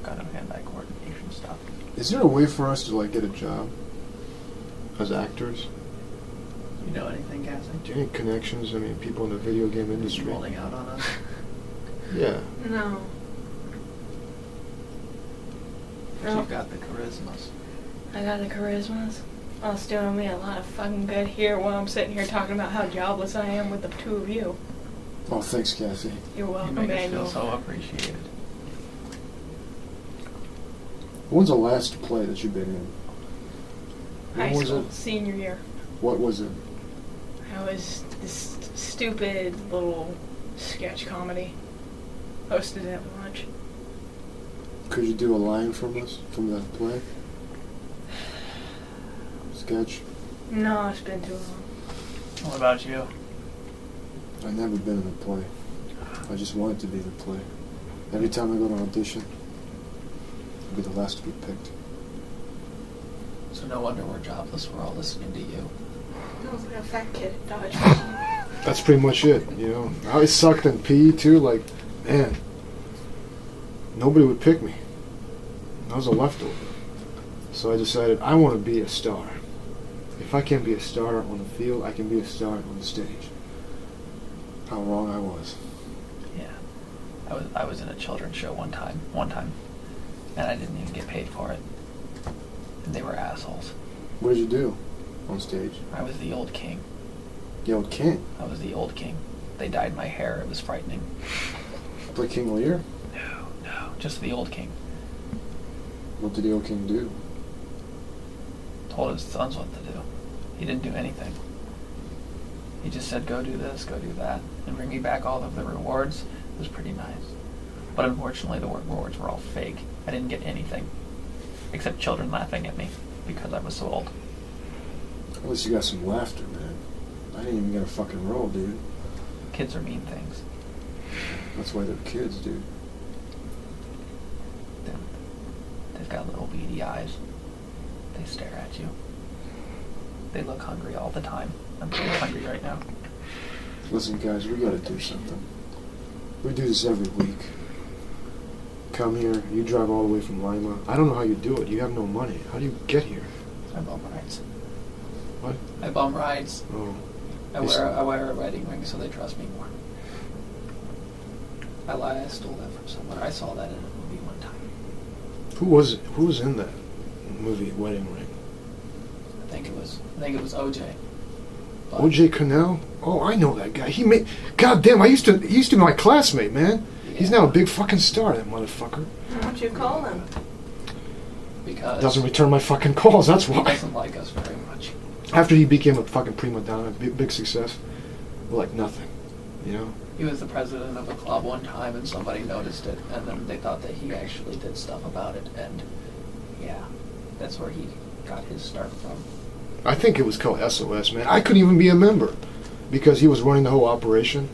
kind of hand-eye coordination stuff. Is there a way for us to like get a job as actors? You know anything, Cassie? Do you have any connections? I mean, people in the video game industry. Rolling out on us? Yeah. No. But you've got the charismas. I got the charismas. Oh, it's doing me a lot of fucking good here while I'm sitting here talking about how jobless I am with the two of you. Oh, thanks, Cassie. You're You welcome, make us Daniel. feel so appreciated. When's the last play that you've been in? When High was school, it? senior year. What was it? I was this stupid little sketch comedy. Hosted it at lunch. Could you do a line from us, from that play? Sketch? No, it's been too long. What about you? I've never been in a play. I just wanted to be in a play. Every time I go to an audition, I'll be the last to be picked. So no wonder we're jobless. We're all listening to you. I was like a fat kid at Dodge. That's pretty much it, you know. I sucked in PE too, like, man, nobody would pick me. I was a leftover. So I decided I want to be a star. If I can't be a star on the field, I can be a star on the stage. How wrong I was. Yeah. I was in a children's show one time, and I didn't even get paid for it. And they were assholes. What did you do on stage? I was the old king. The old king? I was the old king. They dyed my hair. It was frightening. Play King Lear? No, just the old king. What did the old king do? Told his sons what to do. He didn't do anything. He just said, go do this, go do that, and bring me back all of the rewards. It was pretty nice. But unfortunately, the rewards were all fake. I didn't get anything, except children laughing at me because I was so old. At least you got some laughter, man. I didn't even get a fucking role, dude. Kids are mean things. That's why they're kids, dude. They've got little beady eyes. They stare at you. They look hungry all the time. I'm pretty hungry right now. Listen, guys, we gotta do something. We do this every week. Come here, you drive all the way from Lima. I don't know how you do it. You have no money. How do you get here? I bum rides. What? I bum rides. Oh. I wear a wedding ring so they trust me more. I lie, I stole that from somewhere. I saw that in a movie one time. Who was in that movie, Wedding Ring? I think it was OJ. But O.J. Connell? Oh, I know that guy. God damn, he used to be my classmate, man. Yeah. He's now a big fucking star, that motherfucker. What'd you call him? Because Doesn't return my fucking calls, that's he why. doesn't like us very much. After he became a fucking prima donna, big success, we're like nothing, you know? He was the president of a club one time, and somebody noticed it, and then they thought that he actually did stuff about it, and yeah, that's where he got his start from. I think it was called SOS, man. I couldn't even be a member because he was running the whole operation,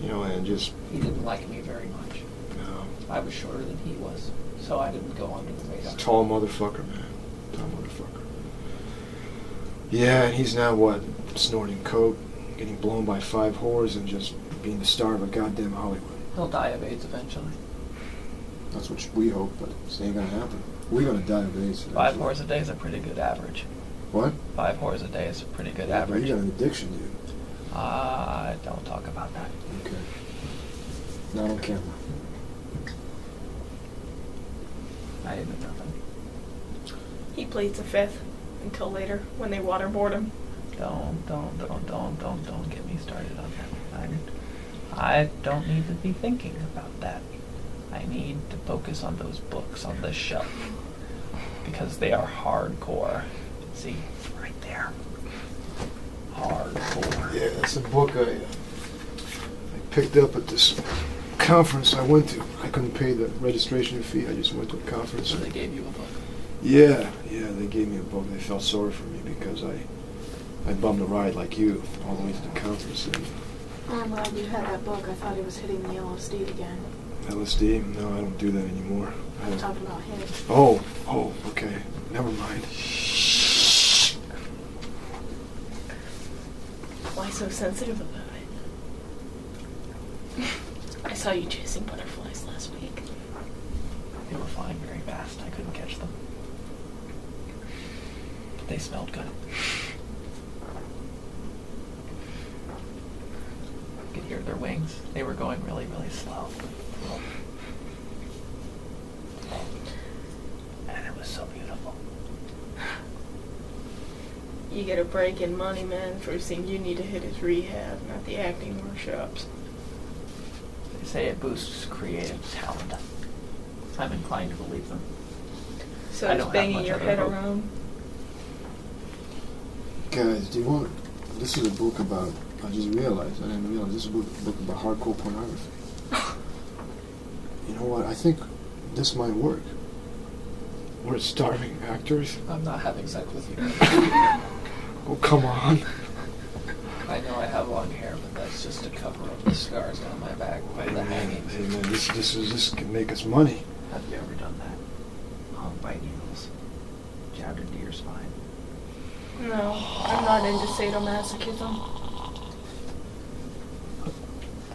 you know, and just... He didn't like me very much. No. I was shorter than he was, so I didn't go under the radar. Tall motherfucker, man. Tall motherfucker. Yeah, and he's now, what, snorting coke, getting blown by 5 whores, and just being the star of a goddamn Hollywood. He'll die of AIDS eventually. That's what we hope, but it ain't gonna happen. We're gonna die of AIDS. 5 whores a day is a pretty good average. What? 5 whores a day is a pretty good Yeah, but average. you got an addiction, dude. Don't talk about that. Okay. Not on camera. I didn't know nothing. He pleads the fifth until later when they waterboard him. Don't get me started on that. I don't need to be thinking about that. I need to focus on those books on this shelf because they are hardcore. See, right there. Hardcore. Yeah, that's a book I picked up at this conference I went to. I couldn't pay the registration fee. I just went to a conference. So they gave you a book. Yeah, they gave me a book. They felt sorry for me because I bummed a ride like you all the way to the conference. And Oh, I'm glad you had that book. I thought he was hitting the LSD again. LSD? No, I don't do that anymore. I'm talking about him. Oh, okay. Never mind. Why so sensitive about it? I saw you chasing butterflies last week. They were They smelled good. I could hear their wings. They were going really, really slow. And it was so beautiful. You get a break in money, man. First thing you need to hit is rehab, not the acting workshops. They say it boosts creative talent. I'm inclined to believe them. So I it's don't have banging much your other head hope. around. Guys, do you want? This is a book about. I just realized. I didn't realize this is a book about hardcore pornography. You know what? I think this might work. We're starving actors. I'm not having sex with you. Oh, come on. I know I have long hair, but that's just to cover up the scars down my back by the hangings. Hey man, this can make us money. Have you ever done that? Hung by needles, jabbed into your spine. No, I'm not into sadomasochism.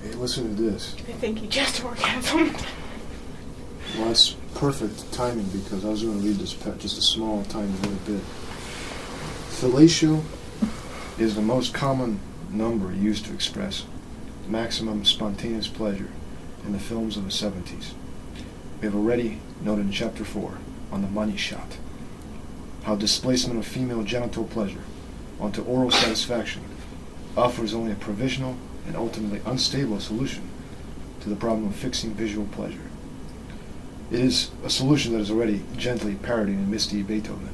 Hey, listen to this. I think you just orgasm. Well, that's perfect timing because I was going to read this just a small, tiny little bit. Fellatio is the most common number used to express maximum spontaneous pleasure in the films of the 70s. We have already noted in Chapter 4 on the money shot how displacement of female genital pleasure onto oral satisfaction offers only a provisional and ultimately unstable solution to the problem of fixing visual pleasure. It is a solution that is already gently parodying Misty Beethoven.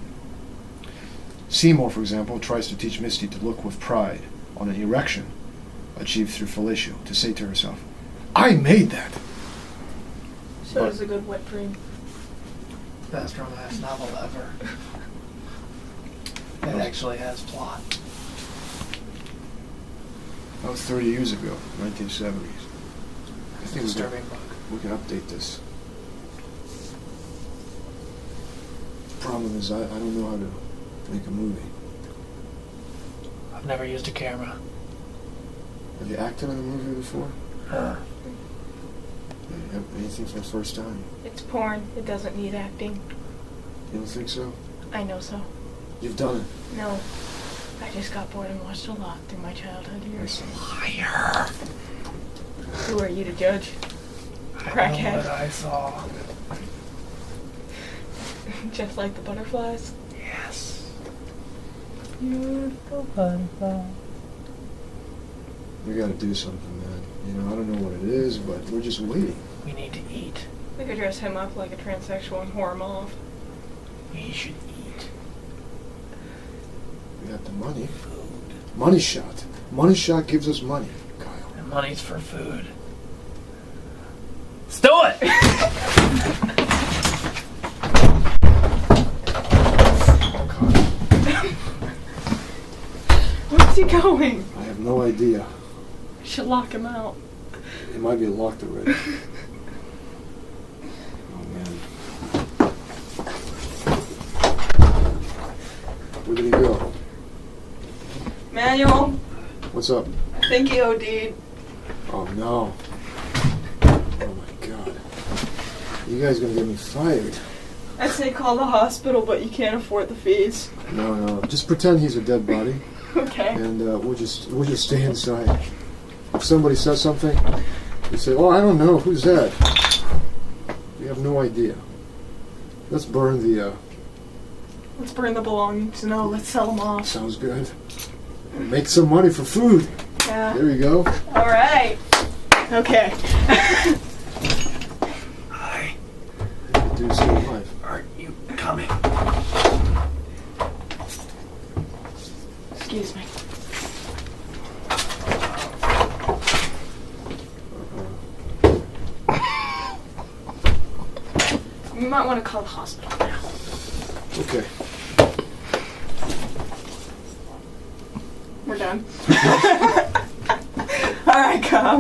Seymour, for example, tries to teach Misty to look with pride on an erection achieved through fellatio, to say to herself, "I made that!" So does a good wet dream. Best romance novel ever. It actually has plot. That was 30 years ago, 1970s. I think Disturbing book. we can update this. Problem is, I don't know how to make a movie. I've never used a camera. Have you acted in a movie before? Uh, Anything for the first time? It's porn. It doesn't need acting. You don't think so? I know so. You've done it. No. I just got bored and watched a lot through my childhood years. liar. Who are you to judge? I know Crackhead. what I saw. Just like the butterflies. Yes. Beautiful butterfly. We gotta do something, man. You know, I don't know what it is, but we're just waiting. We need to eat. We could dress him up like a transsexual and whore him off. We should eat We got the money. food. Money shot. Money shot gives us money, Kyle. And money's for food. Let's do it! Where's he going? I have no idea. Should lock him out. It might be locked already. Oh, man. Where did he go? Manuel, What's up? I think he OD'd. Oh, no. Oh, my God. You guys gonna get me fired. I'd say call the hospital, but you can't afford the fees. No. Just pretend he's a dead body, Okay. and we'll just stay inside. If somebody says something, we say, "Oh, I don't know. Who's that?" We have no idea. Let's burn the. Let's burn the belongings. No, let's sell them off. Sounds good. Make some money for food. Yeah. There we go. All right. Okay. Hi. Do still alive. Aren't you coming? Excuse me. You might want to call the hospital now. Okay. We're done. All right, come.